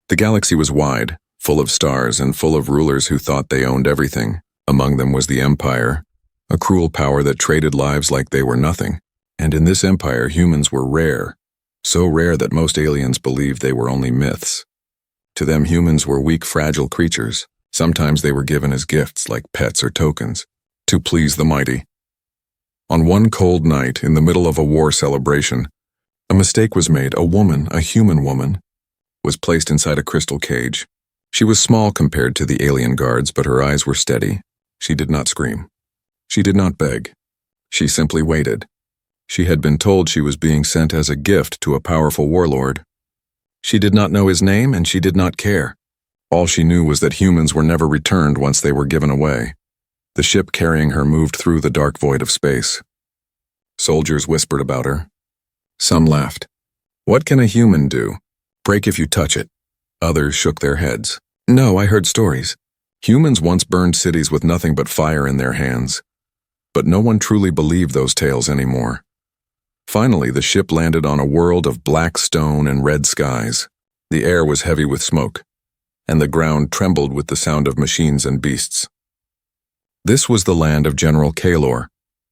The galaxy was wide, full of stars and full of rulers who thought they owned everything. Among them was the Empire, a cruel power that traded lives like they were nothing. And in this empire, humans were rare, so rare that most aliens believed they were only myths. To them, humans were weak, fragile creatures. Sometimes they were given as gifts, like pets or tokens, to please the mighty. On one cold night, in the middle of a war celebration, a mistake was made. A woman, a human woman, was placed inside a crystal cage. She was small compared to the alien guards, but her eyes were steady. She did not scream. She did not beg. She simply waited. She had been told she was being sent as a gift to a powerful warlord. She did not know his name, and she did not care. All she knew was that humans were never returned once they were given away. The ship carrying her moved through the dark void of space. Soldiers whispered about her. Some laughed. What can a human do? Break if you touch it. Others shook their heads. No, I heard stories. Humans once burned cities with nothing but fire in their hands. But no one truly believed those tales anymore. Finally, the ship landed on a world of black stone and red skies. The air was heavy with smoke, and the ground trembled with the sound of machines and beasts. This was the land of General Kaelor,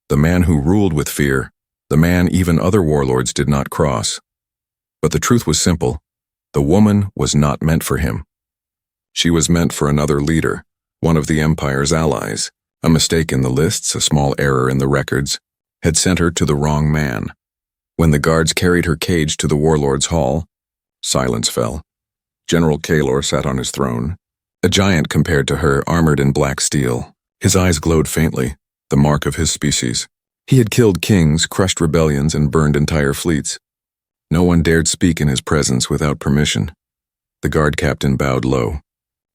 the man who ruled with fear, the man even other warlords did not cross. But the truth was simple. The woman was not meant for him. She was meant for another leader, one of the Empire's allies. A mistake in the lists, a small error in the records, had sent her to the wrong man. When the guards carried her cage to the warlord's hall, silence fell. General Kaelor sat on his throne, a giant compared to her, armored in black steel. His eyes glowed faintly, the mark of his species. He had killed kings, crushed rebellions, and burned entire fleets. No one dared speak in his presence without permission. The guard captain bowed low.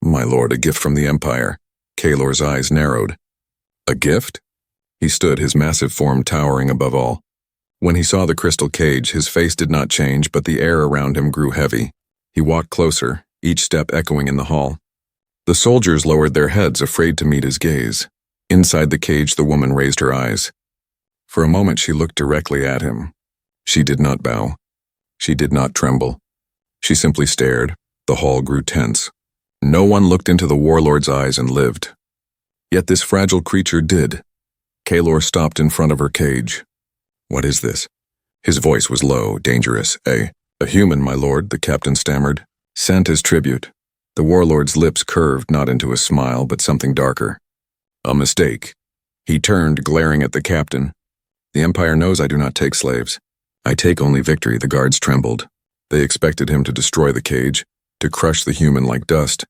My lord, a gift from the Empire. Kaelor's eyes narrowed. A gift? He stood, his massive form towering above all. When he saw the crystal cage, his face did not change, but the air around him grew heavy. He walked closer, each step echoing in the hall. The soldiers lowered their heads, afraid to meet his gaze. Inside the cage, the woman raised her eyes. For a moment, she looked directly at him. She did not bow. She did not tremble. She simply stared. The hall grew tense. No one looked into the warlord's eyes and lived. Yet this fragile creature did. Kaelor stopped in front of her cage. What is this? His voice was low, dangerous. A human, my lord, the captain stammered. Sent as tribute. The warlord's lips curved, not into a smile, but something darker. A mistake. He turned, glaring at the captain. The Empire knows I do not take slaves. I take only victory. The guards trembled. They expected him to destroy the cage, to crush the human like dust.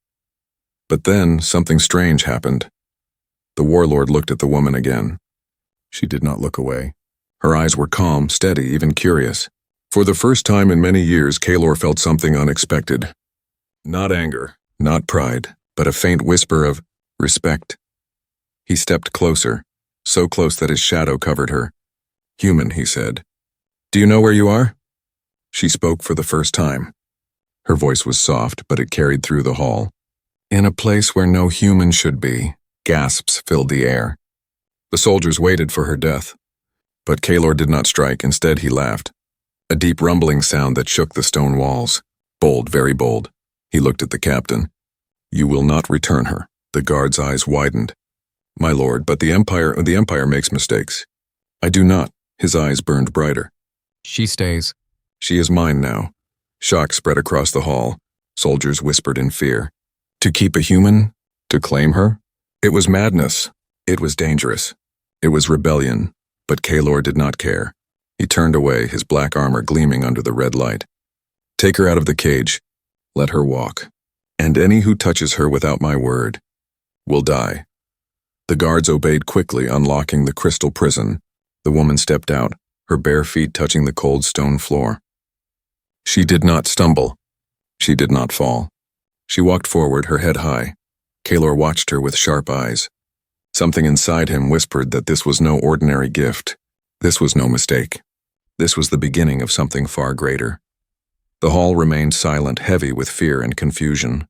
But then, something strange happened. The warlord looked at the woman again. She did not look away. Her eyes were calm, steady, even curious. For the first time in many years, Kaelor felt something unexpected. Not anger, not pride, but a faint whisper of respect. He stepped closer, so close that his shadow covered her. Human, he said. Do you know where you are? She spoke for the first time. Her voice was soft, but it carried through the hall. In a place where no human should be, gasps filled the air. The soldiers waited for her death. But Kaelor did not strike. Instead, he laughed. A deep rumbling sound that shook the stone walls. Bold, very bold. He looked at the captain. You will not return her. The guard's eyes widened. My lord, but the Empire makes mistakes. I do not. His eyes burned brighter. She stays. She is mine now. Shock spread across the hall. Soldiers whispered in fear. To keep a human? To claim her? It was madness. It was dangerous. It was rebellion. But Kaelor did not care. He turned away, his black armor gleaming under the red light. Take her out of the cage. Let her walk. And any who touches her without my word will die. The guards obeyed quickly, unlocking the crystal prison. The woman stepped out, her bare feet touching the cold stone floor. She did not stumble. She did not fall. She walked forward, her head high. Kaelor watched her with sharp eyes. Something inside him whispered that this was no ordinary gift. This was no mistake. This was the beginning of something far greater. The hall remained silent, heavy with fear and confusion.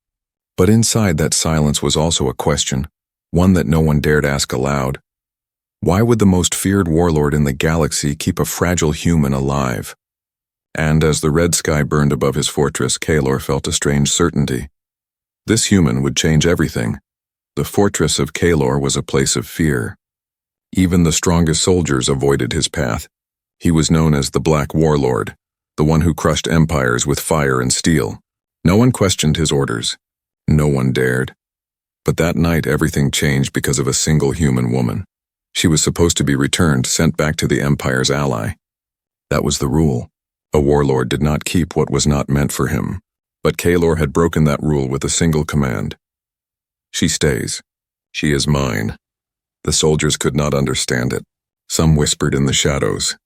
But inside that silence was also a question, one that no one dared ask aloud. Why would the most feared warlord in the galaxy keep a fragile human alive? And as the red sky burned above his fortress, Kaelor felt a strange certainty. This human would change everything. The fortress of Kaelor was a place of fear. Even the strongest soldiers avoided his path. He was known as the Black Warlord, the one who crushed empires with fire and steel. No one questioned his orders. No one dared. But that night everything changed because of a single human woman. She was supposed to be returned, sent back to the Empire's ally. That was the rule. A warlord did not keep what was not meant for him. But Kaelor had broken that rule with a single command. She stays. She is mine. The soldiers could not understand it. Some whispered in the shadows.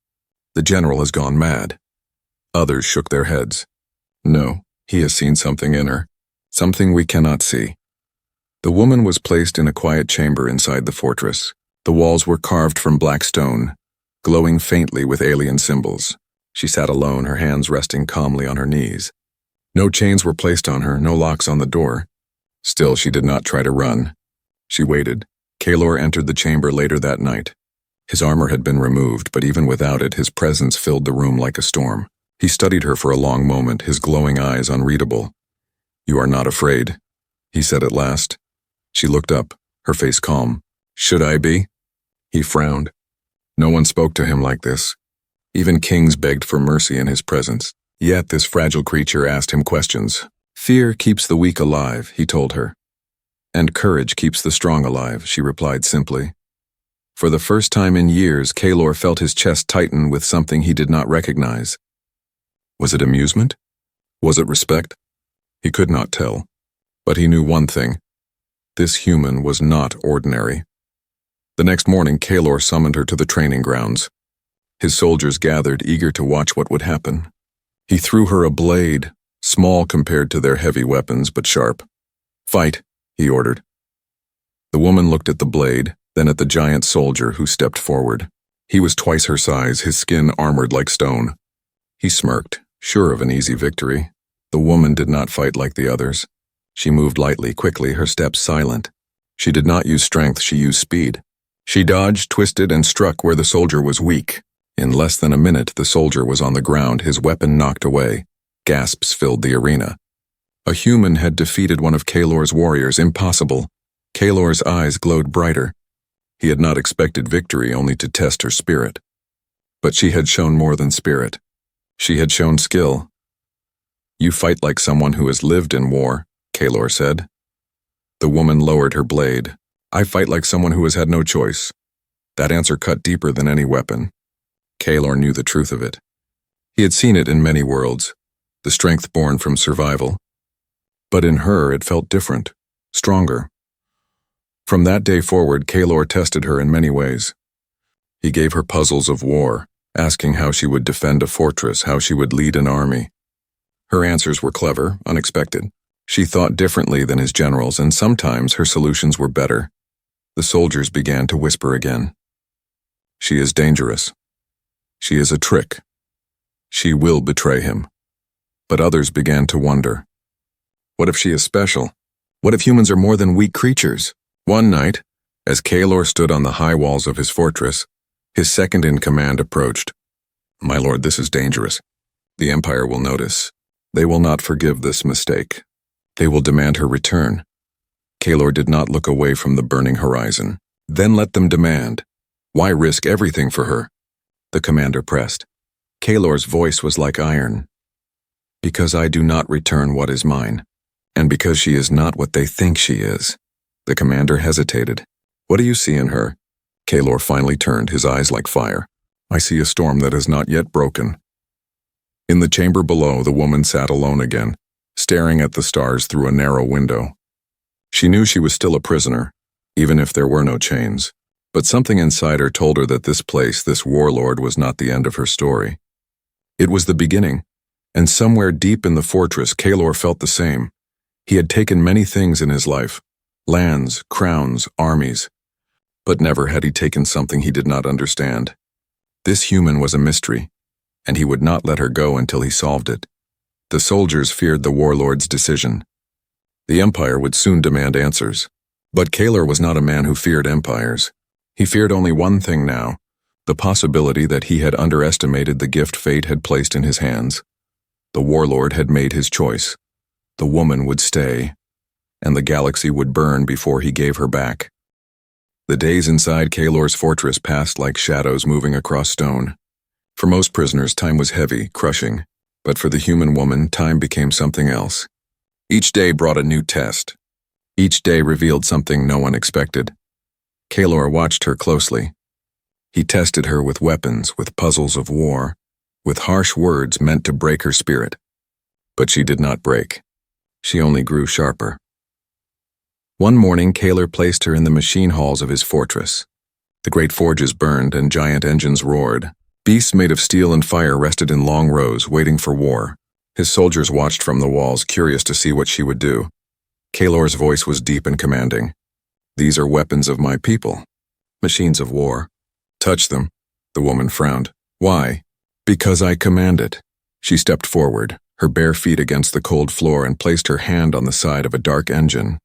The general has gone mad. Others shook their heads. No, he has seen something in her. Something we cannot see. The woman was placed in a quiet chamber inside the fortress. The walls were carved from black stone, glowing faintly with alien symbols. She sat alone, her hands resting calmly on her knees. No chains were placed on her, no locks on the door. Still, she did not try to run. She waited. Kaelor entered the chamber later that night. His armor had been removed, but even without it, his presence filled the room like a storm. He studied her for a long moment, his glowing eyes unreadable. "You are not afraid," he said at last. She looked up, her face calm. "Should I be?" He frowned. No one spoke to him like this. Even kings begged for mercy in his presence. Yet this fragile creature asked him questions. "Fear keeps the weak alive," he told her. "And courage keeps the strong alive," she replied simply. For the first time in years, Kaelor felt his chest tighten with something he did not recognize. Was it amusement? Was it respect? He could not tell. But he knew one thing. This human was not ordinary. The next morning, Kaelor summoned her to the training grounds. His soldiers gathered, eager to watch what would happen. He threw her a blade, small compared to their heavy weapons, but sharp. "Fight," he ordered. The woman looked at the blade, then at the giant soldier who stepped forward. He was twice her size, his skin armored like stone. He smirked, sure of an easy victory. The woman did not fight like the others. She moved lightly, quickly, her steps silent. She did not use strength, she used speed. She dodged, twisted, and struck where the soldier was weak. In less than a minute, the soldier was on the ground, his weapon knocked away. Gasps filled the arena. A human had defeated one of Kaelor's warriors. Impossible. Kaelor's eyes glowed brighter. He had not expected victory, only to test her spirit. But she had shown more than spirit. She had shown skill. "You fight like someone who has lived in war," Kaelor said. The woman lowered her blade. "I fight like someone who has had no choice." That answer cut deeper than any weapon. Kaelor knew the truth of it. He had seen it in many worlds, the strength born from survival. But in her, it felt different, stronger. From that day forward, Kaelor tested her in many ways. He gave her puzzles of war, asking how she would defend a fortress, how she would lead an army. Her answers were clever, unexpected. She thought differently than his generals, and sometimes her solutions were better. The soldiers began to whisper again. "She is dangerous. She is a trick. She will betray him." But others began to wonder. What if she is special? What if humans are more than weak creatures? One night, as Kaelor stood on the high walls of his fortress, his second-in-command approached. "My lord, this is dangerous. The Empire will notice. They will not forgive this mistake. They will demand her return." Kaelor did not look away from the burning horizon. "Then let them demand. Why risk everything for her?" The commander pressed. Kaelor's voice was like iron. "Because I do not return what is mine, and because she is not what they think she is." The commander hesitated. "What do you see in her?" Kaelor finally turned, his eyes like fire. "I see a storm that has not yet broken." In the chamber below, the woman sat alone again, staring at the stars through a narrow window. She knew she was still a prisoner, even if there were no chains. But something inside her told her that this place, this warlord, was not the end of her story. It was the beginning, and somewhere deep in the fortress, Kaelor felt the same. He had taken many things in his life, lands, crowns, armies, but never had he taken something he did not understand. This human was a mystery, and he would not let her go until he solved it. The soldiers feared the warlord's decision. The Empire would soon demand answers. But Kaelor was not a man who feared empires. He feared only one thing now, the possibility that he had underestimated the gift fate had placed in his hands. The warlord had made his choice. The woman would stay, and the galaxy would burn before he gave her back. The days inside Kaelor's fortress passed like shadows moving across stone. For most prisoners, time was heavy, crushing, but for the human woman, time became something else. Each day brought a new test. Each day revealed something no one expected. Kaelor watched her closely. He tested her with weapons, with puzzles of war, with harsh words meant to break her spirit. But she did not break. She only grew sharper. One morning, Kaelor placed her in the machine halls of his fortress. The great forges burned and giant engines roared. Beasts made of steel and fire rested in long rows, waiting for war. His soldiers watched from the walls, curious to see what she would do. Kaelor's voice was deep and commanding. "These are weapons of my people. Machines of war. Touch them." The woman frowned. "Why?" "Because I command it." She stepped forward, her bare feet against the cold floor, and placed her hand on the side of a dark engine.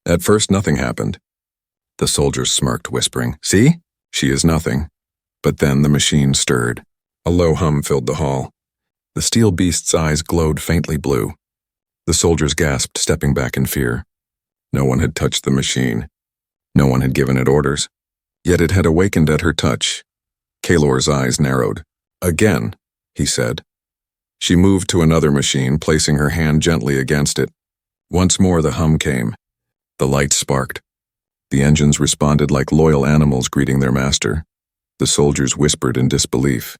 At first, nothing happened. The soldiers smirked, whispering, "See? She is nothing." But then the machine stirred. A low hum filled the hall. The steel beast's eyes glowed faintly blue. The soldiers gasped, stepping back in fear. No one had touched the machine. No one had given it orders. Yet it had awakened at her touch. Kaelor's eyes narrowed. "Again," he said. She moved to another machine, placing her hand gently against it. Once more the hum came. The lights sparked. The engines responded like loyal animals greeting their master. The soldiers whispered in disbelief.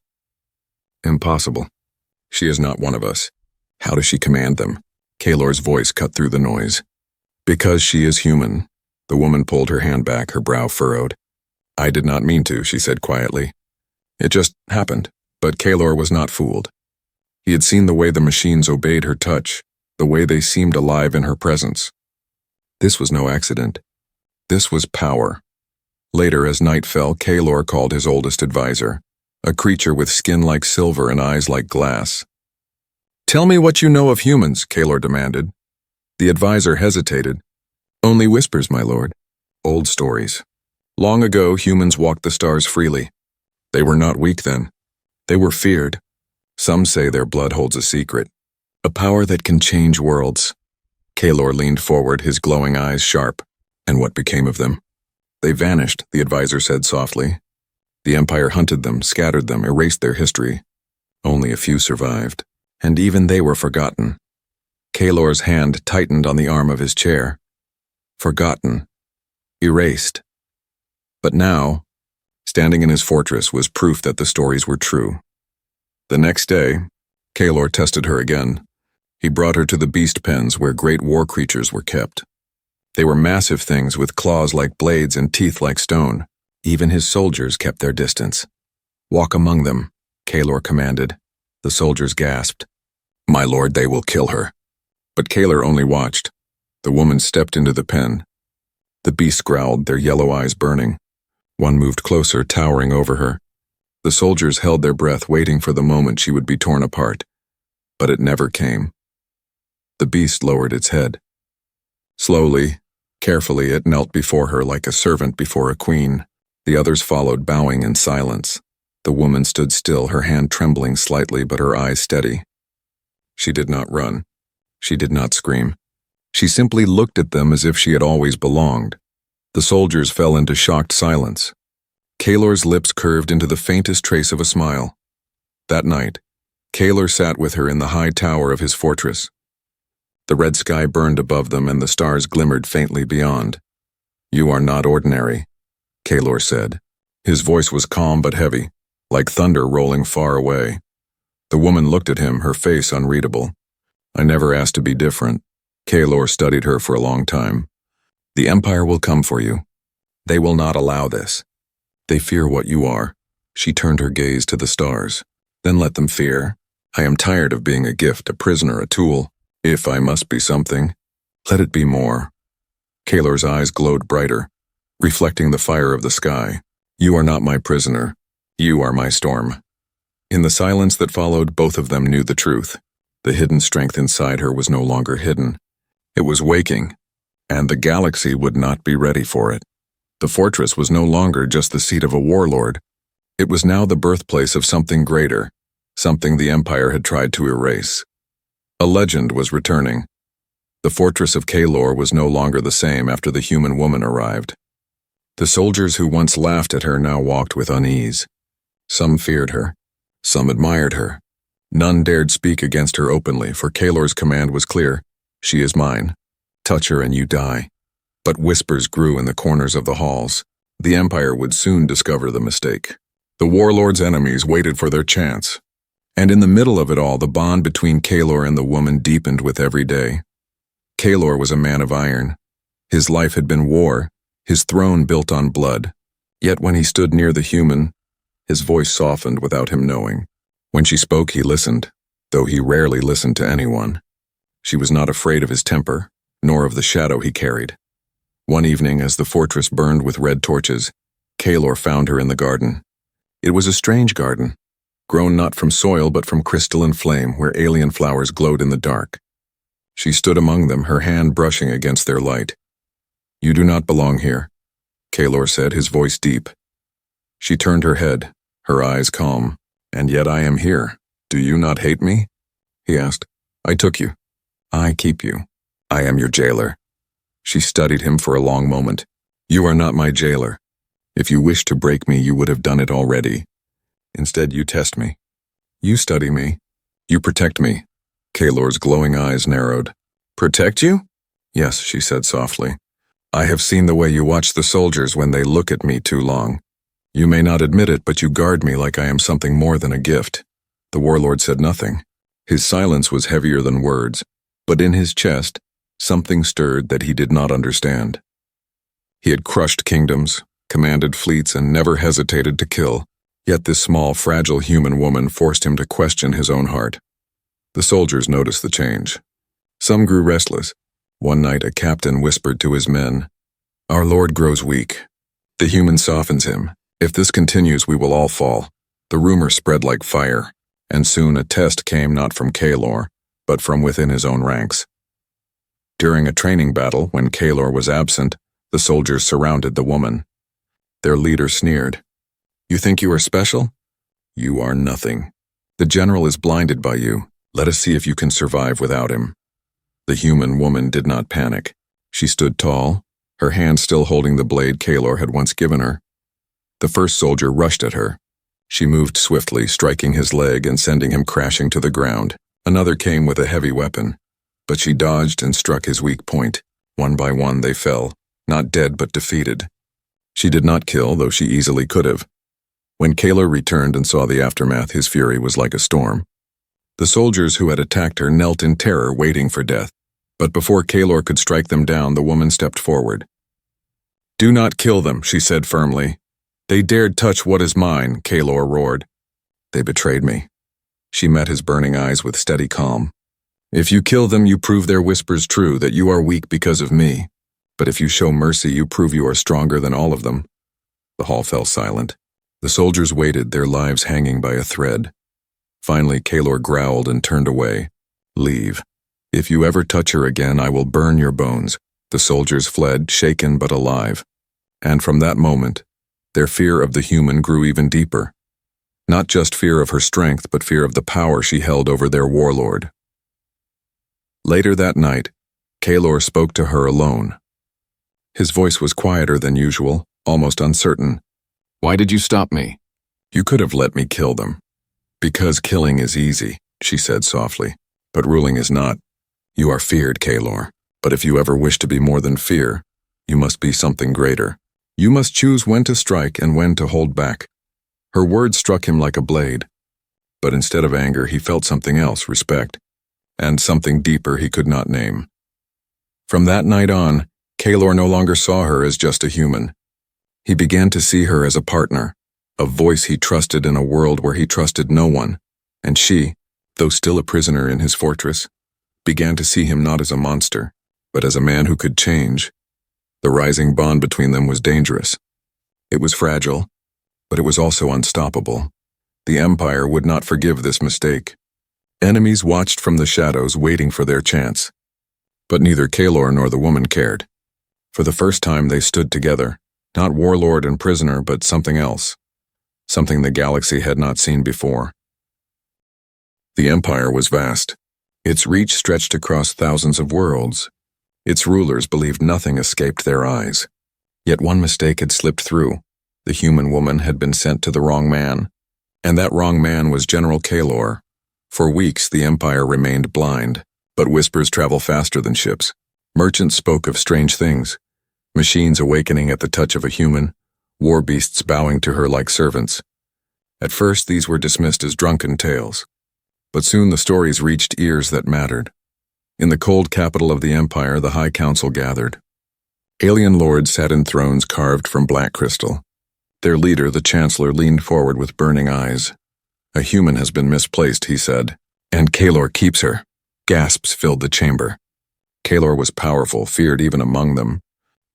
"Impossible. She is not one of us. How does she command them?" Kaelor's voice cut through the noise. "Because she is human." The woman pulled her hand back, her brow furrowed. "I did not mean to," she said quietly. "It just happened." But Kaelor was not fooled. He had seen the way the machines obeyed her touch, the way they seemed alive in her presence. This was no accident. This was power. Later, as night fell, Kaelor called his oldest advisor, a creature with skin like silver and eyes like glass. "Tell me what you know of humans," Kaelor demanded. The advisor hesitated. "Only whispers, my lord. Old stories. Long ago, humans walked the stars freely. They were not weak then. They were feared. Some say their blood holds a secret, a power that can change worlds." Kaelor leaned forward, his glowing eyes sharp. "And what became of them?" "They vanished," the advisor said softly. "The Empire hunted them, scattered them, erased their history. Only a few survived, and even they were forgotten." Kaelor's hand tightened on the arm of his chair. Forgotten. Erased. But now, standing in his fortress was proof that the stories were true. The next day, Kaelor tested her again. He brought her to the beast pens where great war creatures were kept. They were massive things with claws like blades and teeth like stone. Even his soldiers kept their distance. "Walk among them," Kaelor commanded. The soldiers gasped. "My lord, they will kill her." But Kaelor only watched. The woman stepped into the pen. The beasts growled, their yellow eyes burning. One moved closer, towering over her. The soldiers held their breath, waiting for the moment she would be torn apart. But it never came. The beast lowered its head. Slowly, carefully, it knelt before her like a servant before a queen. The others followed, bowing in silence. The woman stood still, her hand trembling slightly but her eyes steady. She did not run. She did not scream. She simply looked at them as if she had always belonged. The soldiers fell into shocked silence. Kaelor's lips curved into the faintest trace of a smile. That night, Kaelor sat with her in the high tower of his fortress. The red sky burned above them and the stars glimmered faintly beyond. "You are not ordinary," Kaelor said. His voice was calm but heavy, like thunder rolling far away. The woman looked at him, her face unreadable. "I never asked to be different." Kaelor studied her for a long time. "The Empire will come for you. They will not allow this. They fear what you are." She turned her gaze to the stars. "Then let them fear. I am tired of being a gift, a prisoner, a tool. If I must be something, let it be more." Kaelor's eyes glowed brighter, reflecting the fire of the sky. "You are not my prisoner. You are my storm." In the silence that followed, both of them knew the truth. The hidden strength inside her was no longer hidden. It was waking, and the galaxy would not be ready for it. The fortress was no longer just the seat of a warlord. It was now the birthplace of something greater, something the Empire had tried to erase. A legend was returning. The fortress of Kaelor was no longer the same after the human woman arrived. The soldiers who once laughed at her now walked with unease. Some feared her. Some admired her. None dared speak against her openly, for Kaelor's command was clear. She is mine. Touch her and you die. But whispers grew in the corners of the halls. The Empire would soon discover the mistake. The warlord's enemies waited for their chance. And in the middle of it all, the bond between Kaelor and the woman deepened with every day. Kaelor was a man of iron. His life had been war, his throne built on blood. Yet when he stood near the human, his voice softened without him knowing. When she spoke, he listened, though he rarely listened to anyone. She was not afraid of his temper, nor of the shadow he carried. One evening, as the fortress burned with red torches, Kaelor found her in the garden. It was a strange garden, grown not from soil but from crystalline flame where alien flowers glowed in the dark. She stood among them, her hand brushing against their light. "You do not belong here," Kaelor said, his voice deep. She turned her head, her eyes calm. "And yet I am here. Do you not hate me?" he asked. "I took you. I keep you. I am your jailer." She studied him for a long moment. "You are not my jailer. If you wished to break me, you would have done it already. Instead, you test me. You study me. You protect me." Kaelor's glowing eyes narrowed. "Protect you?" "Yes," she said softly. "I have seen the way you watch the soldiers when they look at me too long. You may not admit it, but you guard me like I am something more than a gift." The warlord said nothing. His silence was heavier than words, but in his chest, something stirred that he did not understand. He had crushed kingdoms, commanded fleets, and never hesitated to kill, yet this small, fragile human woman forced him to question his own heart. The soldiers noticed the change. Some grew restless. One night a captain whispered to his men, "Our lord grows weak. The human softens him. If this continues, we will all fall." The rumor spread like fire, and soon a test came not from Kaelor, but from within his own ranks. During a training battle, when Kaelor was absent, the soldiers surrounded the woman. Their leader sneered. "You think you are special? You are nothing. The general is blinded by you. Let us see if you can survive without him." The human woman did not panic. She stood tall, her hand still holding the blade Kaelor had once given her. The first soldier rushed at her. She moved swiftly, striking his leg and sending him crashing to the ground. Another came with a heavy weapon, but she dodged and struck his weak point. One by one they fell, not dead but defeated. She did not kill, though she easily could have. When Kaelor returned and saw the aftermath, his fury was like a storm. The soldiers who had attacked her knelt in terror, waiting for death. But before Kaelor could strike them down, the woman stepped forward. "Do not kill them," she said firmly. "They dared touch what is mine," Kaelor roared. "They betrayed me." She met his burning eyes with steady calm. "If you kill them, you prove their whispers true, that you are weak because of me. But if you show mercy, you prove you are stronger than all of them." The hall fell silent. The soldiers waited, their lives hanging by a thread. Finally, Kaelor growled and turned away. "Leave. If you ever touch her again, I will burn your bones." The soldiers fled, shaken but alive. And from that moment, their fear of the human grew even deeper. Not just fear of her strength, but fear of the power she held over their warlord. Later that night, Kaelor spoke to her alone. His voice was quieter than usual, almost uncertain. "Why did you stop me?" "You could have let me kill them." "Because killing is easy," she said softly, "but ruling is not. You are feared, Kaelor, but if you ever wish to be more than fear, you must be something greater. You must choose when to strike and when to hold back." Her words struck him like a blade, but instead of anger, he felt something else, respect, and something deeper he could not name. From that night on, Kaelor no longer saw her as just a human. He began to see her as a partner, a voice he trusted in a world where he trusted no one, and she, though still a prisoner in his fortress, began to see him not as a monster, but as a man who could change. The rising bond between them was dangerous. It was fragile, but it was also unstoppable. The Empire would not forgive this mistake. Enemies watched from the shadows, waiting for their chance. But neither Kaelor nor the woman cared. For the first time they stood together, not warlord and prisoner, but something else. something the galaxy had not seen before. The Empire was vast. Its reach stretched across thousands of worlds. Its rulers believed nothing escaped their eyes. Yet one mistake had slipped through. The human woman had been sent to the wrong man. And that wrong man was General Kaelor. For weeks, the Empire remained blind, but whispers travel faster than ships. Merchants spoke of strange things. Machines awakening at the touch of a human, war beasts bowing to her like servants. At first, these were dismissed as drunken tales. But soon the stories reached ears that mattered. In the cold capital of the Empire, the High Council gathered. Alien lords sat in thrones carved from black crystal. Their leader, the Chancellor, leaned forward with burning eyes. "A human has been misplaced," he said. "And Kaelor keeps her." Gasps filled the chamber. Kaelor was powerful, feared even among them.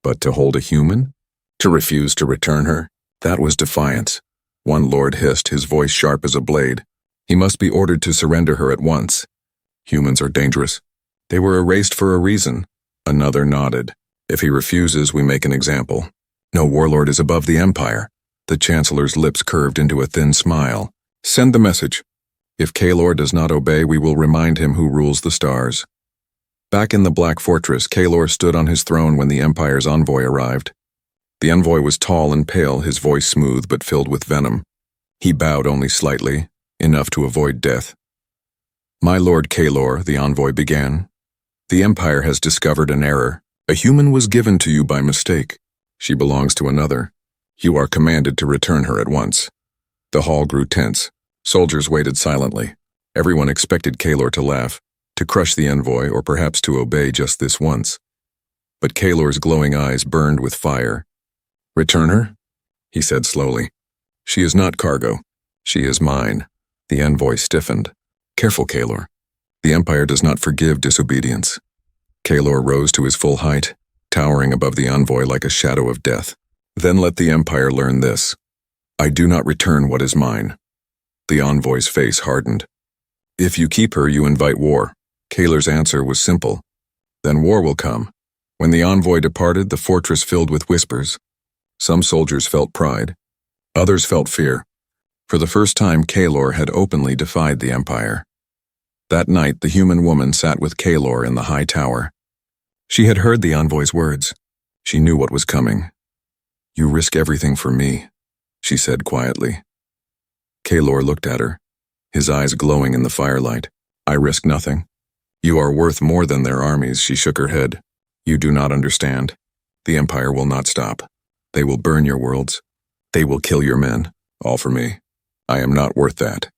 But to hold a human? To refuse to return her? That was defiance. One lord hissed, his voice sharp as a blade. He must be ordered to surrender her at once. "Humans are dangerous. They were erased for a reason." Another nodded. "If he refuses, we make an example." "No warlord is above the Empire." The Chancellor's lips curved into a thin smile. "Send the message. If Kaelor does not obey, we will remind him who rules the stars." Back in the Black Fortress, Kaelor stood on his throne when the Empire's envoy arrived. The envoy was tall and pale, his voice smooth but filled with venom. He bowed only slightly, enough to avoid death. "My Lord Kaelor," the envoy began, "the Empire has discovered an error. A human was given to you by mistake. She belongs to another. You are commanded to return her at once." The hall grew tense. Soldiers waited silently. Everyone expected Kaelor to laugh, to crush the envoy, or perhaps to obey just this once. But Kaelor's glowing eyes burned with fire. "Return her?" he said slowly. "She is not cargo. She is mine." The envoy stiffened. "Careful, Kaelor. The Empire does not forgive disobedience." Kaelor rose to his full height, towering above the envoy like a shadow of death. "Then let the Empire learn this. I do not return what is mine." The envoy's face hardened. "If you keep her, you invite war." Kaelor's answer was simple. "Then war will come." When the envoy departed, the fortress filled with whispers. Some soldiers felt pride. Others felt fear. For the first time, Kaelor had openly defied the Empire. That night, the human woman sat with Kaelor in the high tower. She had heard the envoy's words. She knew what was coming. "You risk everything for me," she said quietly. Kaelor looked at her, his eyes glowing in the firelight. "I risk nothing." "You are worth more than their armies," she shook her head. "You do not understand. The Empire will not stop. They will burn your worlds. They will kill your men, all for me. I am not worth that."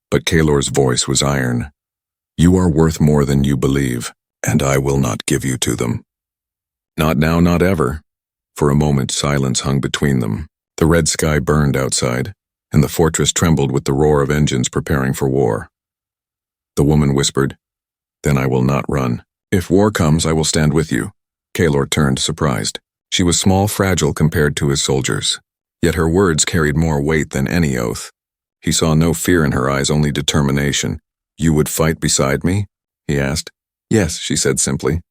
But Kaelor's voice was iron. "You are worth more than you believe, and I will not give you to them." Not now, not ever. For a moment, silence hung between them. The red sky burned outside, and the fortress trembled with the roar of engines preparing for war. The woman whispered, "Then I will not run. If war comes, I will stand with you." Kaelor turned, surprised. She was small, fragile compared to his soldiers. Yet her words carried more weight than any oath. He saw no fear in her eyes, only determination. "You would fight beside me?" he asked. "Yes," she said simply.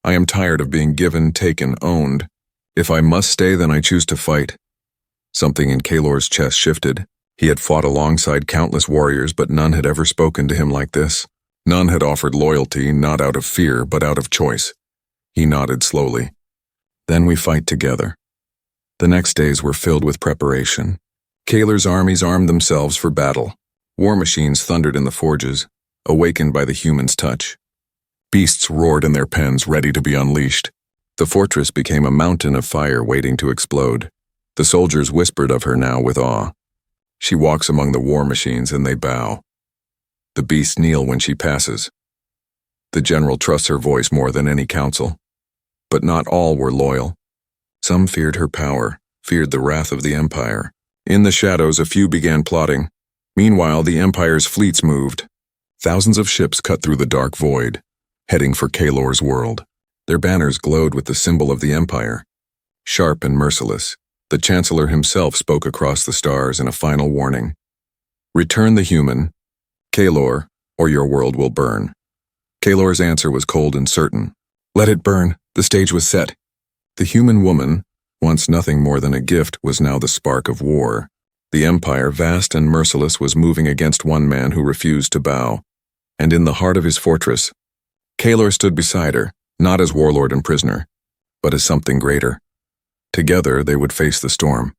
"I am tired of being given, taken, owned. If I must stay, then I choose to fight." Something in Kaelor's chest shifted. He had fought alongside countless warriors, but none had ever spoken to him like this. None had offered loyalty, not out of fear, but out of choice. He nodded slowly. "Then we fight together." The next days were filled with preparation. Kaelor's armies armed themselves for battle. War machines thundered in the forges, awakened by the human's touch. Beasts roared in their pens, ready to be unleashed. The fortress became a mountain of fire waiting to explode. The soldiers whispered of her now with awe. She walks among the war machines and they bow. The beasts kneel when she passes. The general trusts her voice more than any council. But not all were loyal. Some feared her power, feared the wrath of the Empire. In the shadows, a few began plotting. Meanwhile, the Empire's fleets moved. Thousands of ships cut through the dark void, heading for Kaelor's world. Their banners glowed with the symbol of the Empire. Sharp and merciless, the Chancellor himself spoke across the stars in a final warning. "Return the human, Kaelor, or your world will burn." Kaelor's answer was cold and certain. "Let it burn." The stage was set. The human woman, once nothing more than a gift, was now the spark of war. The Empire, vast and merciless, was moving against one man who refused to bow. And in the heart of his fortress, Kaelor stood beside her, not as warlord and prisoner, but as something greater. Together they would face the storm.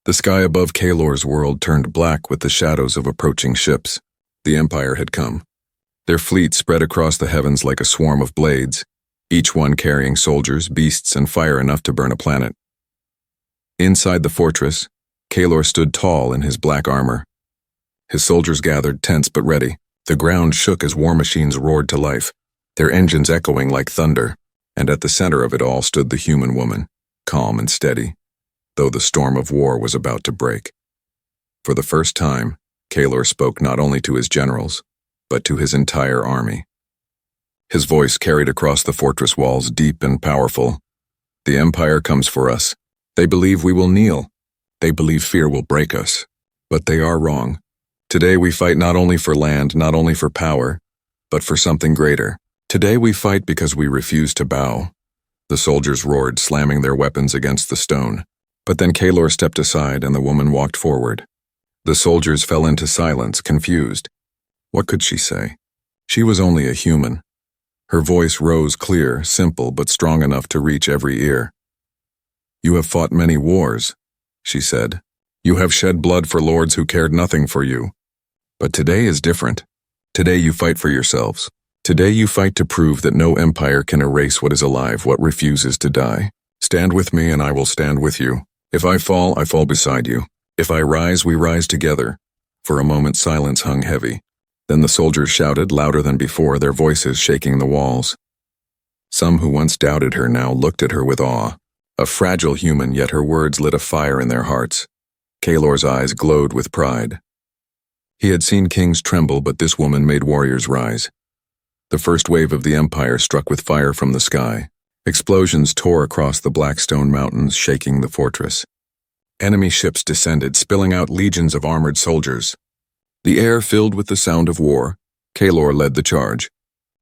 The sky above Kaelor's world turned black with the shadows of approaching ships. The Empire had come. Their fleet spread across the heavens like a swarm of blades, each one carrying soldiers, beasts, and fire enough to burn a planet. Inside the fortress, Kaelor stood tall in his black armor. His soldiers gathered, tense but ready. The ground shook as war machines roared to life, their engines echoing like thunder, and at the center of it all stood the human woman, calm and steady, though the storm of war was about to break. For the first time, Kaelor spoke not only to his generals, but to his entire army. His voice carried across the fortress walls, deep and powerful. The Empire comes for us. They believe we will kneel. They believe fear will break us. But they are wrong. Today we fight not only for land, not only for power, but for something greater. Today we fight because we refuse to bow. The soldiers roared, slamming their weapons against the stone. But then Kaelor stepped aside and the woman walked forward. The soldiers fell into silence, confused. What could she say? She was only a human. Her voice rose clear, simple, but strong enough to reach every ear. "You have fought many wars," she said. "You have shed blood for lords who cared nothing for you. But today is different. Today you fight for yourselves. Today you fight to prove that no empire can erase what is alive, what refuses to die. Stand with me and I will stand with you. If I fall beside you. If I rise, we rise together." For a moment silence hung heavy. Then the soldiers shouted louder than before, their voices shaking the walls. Some who once doubted her now looked at her with awe. A fragile human, yet her words lit a fire in their hearts. Kaelor's eyes glowed with pride. He had seen kings tremble, but this woman made warriors rise. The first wave of the Empire struck with fire from the sky. Explosions tore across the black stone mountains, shaking the fortress. Enemy ships descended, spilling out legions of armored soldiers. The air filled with the sound of war. Kaelor led the charge.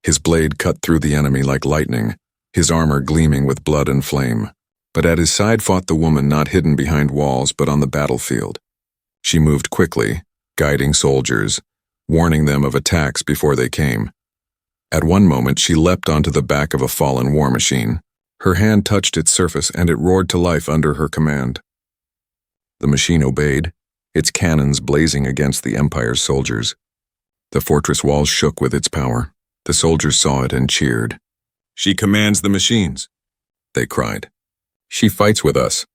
His blade cut through the enemy like lightning, his armor gleaming with blood and flame. But at his side fought the woman, not hidden behind walls, but on the battlefield. She moved quickly, guiding soldiers, warning them of attacks before they came. At one moment, she leapt onto the back of a fallen war machine. Her hand touched its surface and it roared to life under her command. The machine obeyed, its cannons blazing against the Empire's soldiers. The fortress walls shook with its power. The soldiers saw it and cheered. "She commands the machines," they cried. "She fights with us."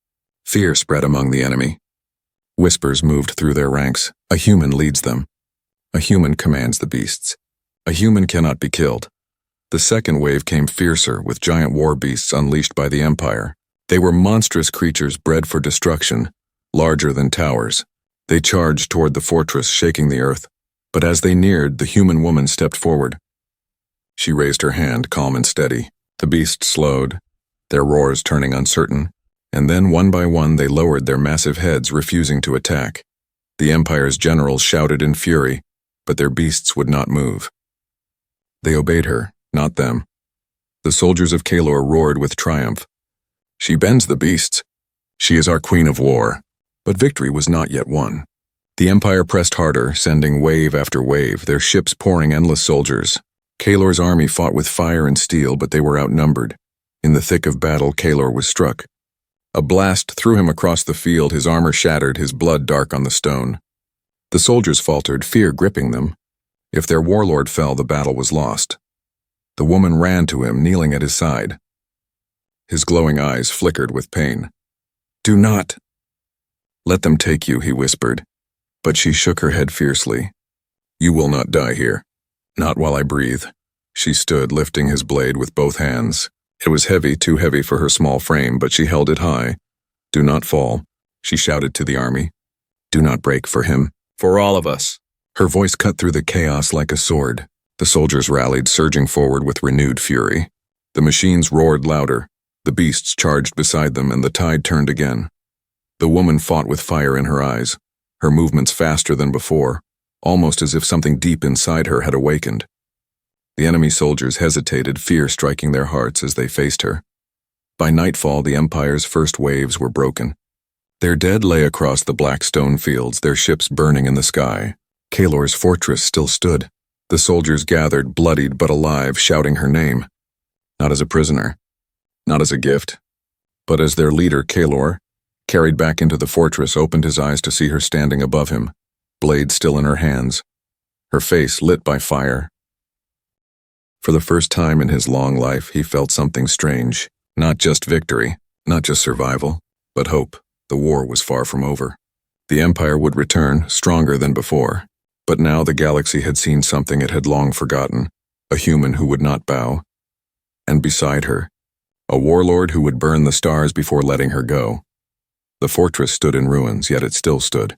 Fear spread among the enemy. Whispers moved through their ranks. A human leads them. A human commands the beasts. A human cannot be killed. The second wave came fiercer, with giant war beasts unleashed by the Empire. They were monstrous creatures bred for destruction, larger than towers. They charged toward the fortress, shaking the earth. But as they neared, the human woman stepped forward. She raised her hand, calm and steady. The beasts slowed, their roars turning uncertain, and then one by one they lowered their massive heads, refusing to attack. The Empire's generals shouted in fury, but their beasts would not move. They obeyed her, not them. The soldiers of Kaelor roared with triumph. "She bends the beasts. She is our queen of war." But victory was not yet won. The Empire pressed harder, sending wave after wave, their ships pouring endless soldiers. Kaelor's army fought with fire and steel, but they were outnumbered. In the thick of battle, Kaelor was struck. A blast threw him across the field, his armor shattered, his blood dark on the stone. The soldiers faltered, fear gripping them. If their warlord fell, the battle was lost. The woman ran to him, kneeling at his side. His glowing eyes flickered with pain. "Do not let them take you," he whispered. But she shook her head fiercely. "You will not die here. Not while I breathe." She stood, lifting his blade with both hands. It was heavy, too heavy for her small frame, but she held it high. "Do not fall," she shouted to the army. "Do not break for him. For all of us." Her voice cut through the chaos like a sword. The soldiers rallied, surging forward with renewed fury. The machines roared louder. The beasts charged beside them, and the tide turned again. The woman fought with fire in her eyes, her movements faster than before, almost as if something deep inside her had awakened. The enemy soldiers hesitated, fear striking their hearts as they faced her. By nightfall, the Empire's first waves were broken. Their dead lay across the black stone fields, their ships burning in the sky. Kalor's fortress still stood. The soldiers gathered, bloodied but alive, shouting her name. Not as a prisoner, not as a gift, but as their leader. Kalor, carried back into the fortress, opened his eyes to see her standing above him, blade still in her hands, her face lit by fire. For the first time in his long life, he felt something strange. Not just victory, not just survival, but hope. The war was far from over. The Empire would return, stronger than before. But now the galaxy had seen something it had long forgotten, a human who would not bow. And beside her, a warlord who would burn the stars before letting her go. The fortress stood in ruins, yet it still stood.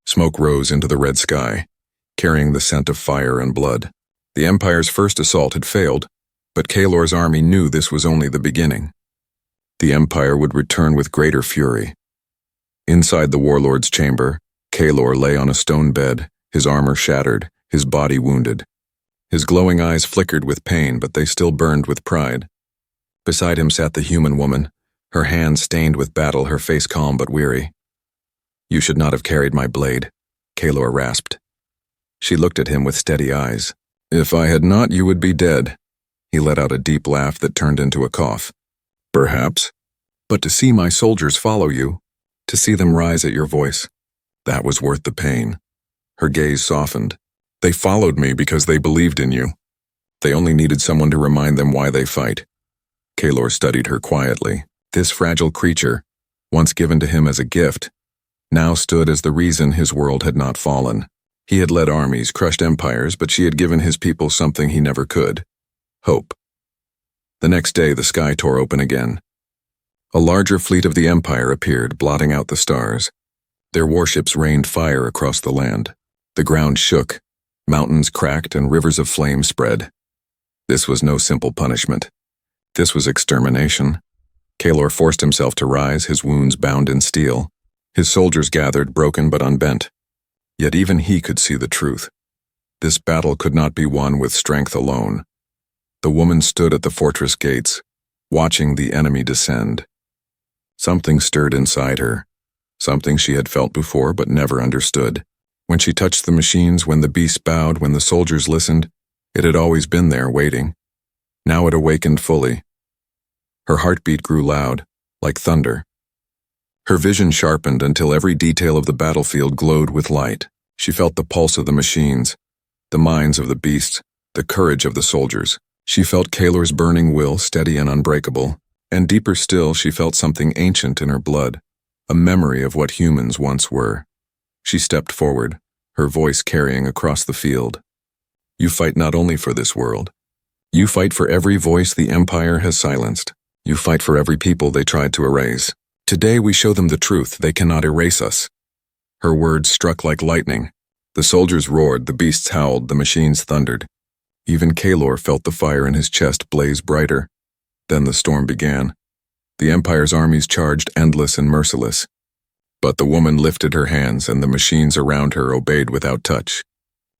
Smoke rose into the red sky, carrying the scent of fire and blood. The Empire's first assault had failed, but Kalor's army knew this was only the beginning. The Empire would return with greater fury. Inside the warlord's chamber, Kalor lay on a stone bed, his armor shattered, his body wounded. His glowing eyes flickered with pain, but they still burned with pride. Beside him sat the human woman, her hands stained with battle, her face calm but weary. "You should not have carried my blade," Kalor rasped. She looked at him with steady eyes. "If I had not, you would be dead." He let out a deep laugh that turned into a cough. "Perhaps. But to see my soldiers follow you, to see them rise at your voice, that was worth the pain." Her gaze softened. "They followed me because they believed in you. They only needed someone to remind them why they fight." Kalor studied her quietly. This fragile creature, once given to him as a gift, now stood as the reason his world had not fallen. He had led armies, crushed empires, but she had given his people something he never could: hope. The next day, the sky tore open again. A larger fleet of the Empire appeared, blotting out the stars. Their warships rained fire across the land. The ground shook, mountains cracked, and rivers of flame spread. This was no simple punishment. This was extermination. Kalor forced himself to rise, his wounds bound in steel. His soldiers gathered, broken but unbent. Yet even he could see the truth. This battle could not be won with strength alone. The woman stood at the fortress gates, watching the enemy descend. Something stirred inside her, something she had felt before but never understood. When she touched the machines, when the beasts bowed, when the soldiers listened, it had always been there, waiting. Now it awakened fully. Her heartbeat grew loud, like thunder. Her vision sharpened until every detail of the battlefield glowed with light. She felt the pulse of the machines, the minds of the beasts, the courage of the soldiers. She felt Kalor's burning will, steady and unbreakable, and deeper still, she felt something ancient in her blood, a memory of what humans once were. She stepped forward, her voice carrying across the field. "You fight not only for this world. You fight for every voice the Empire has silenced. You fight for every people they tried to erase. Today we show them the truth. They cannot erase us." Her words struck like lightning. The soldiers roared, the beasts howled, the machines thundered. Even Kalor felt the fire in his chest blaze brighter. Then the storm began. The Empire's armies charged, endless and merciless. But the woman lifted her hands, and the machines around her obeyed without touch.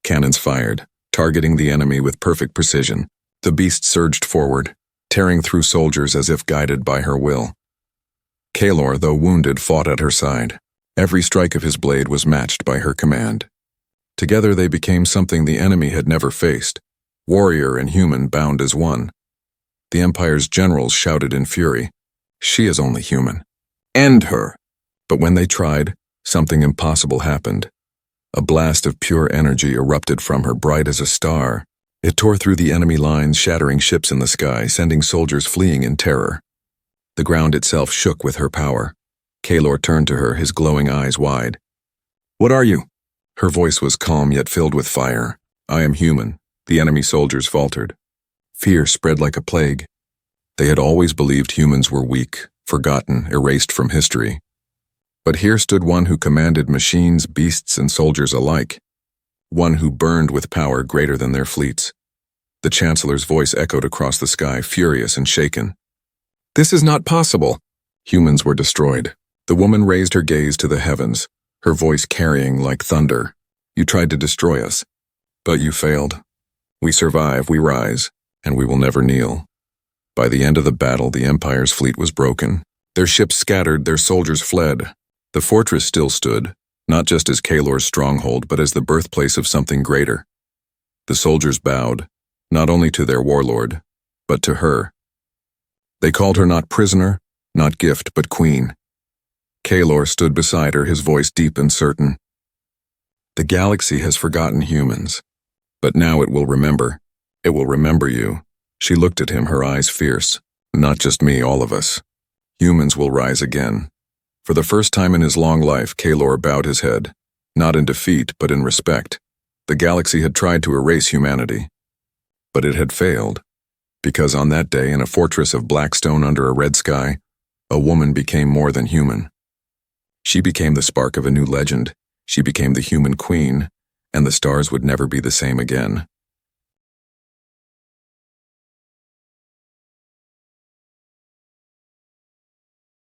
Cannons fired, targeting the enemy with perfect precision. The beasts surged forward, tearing through soldiers as if guided by her will. Kalor, though wounded, fought at her side. Every strike of his blade was matched by her command. Together they became something the enemy had never faced, warrior and human bound as one. The Empire's generals shouted in fury, "She is only human. End her!" But when they tried, something impossible happened. A blast of pure energy erupted from her, bright as a star. It tore through the enemy lines, shattering ships in the sky, sending soldiers fleeing in terror. The ground itself shook with her power. Kalor turned to her, his glowing eyes wide. "What are you?" Her voice was calm yet filled with fire. "I am human," the enemy soldiers faltered. Fear spread like a plague. They had always believed humans were weak, forgotten, erased from history. But here stood one who commanded machines, beasts, and soldiers alike. One who burned with power greater than their fleets. The Chancellor's voice echoed across the sky, furious and shaken. "This is not possible." Humans were destroyed. The woman raised her gaze to the heavens, her voice carrying like thunder. "You tried to destroy us, but you failed. We survive, we rise, and we will never kneel." By the end of the battle, the Empire's fleet was broken. Their ships scattered, their soldiers fled. The fortress still stood, not just as Kalor's stronghold but as the birthplace of something greater. The soldiers bowed, not only to their warlord, but to her. They called her not prisoner, not gift, but queen. Kalor stood beside her, his voice deep and certain. The galaxy has forgotten humans, but now it will remember. It will remember you. She looked at him, her eyes fierce. Not just me, all of us. Humans will rise again. For the first time in his long life, Kalor bowed his head, not in defeat, but in respect. The galaxy had tried to erase humanity, but it had failed, because on that day, in a fortress of black stone under a red sky, a woman became more than human. She became the spark of a new legend. She became the human queen, and the stars would never be the same again.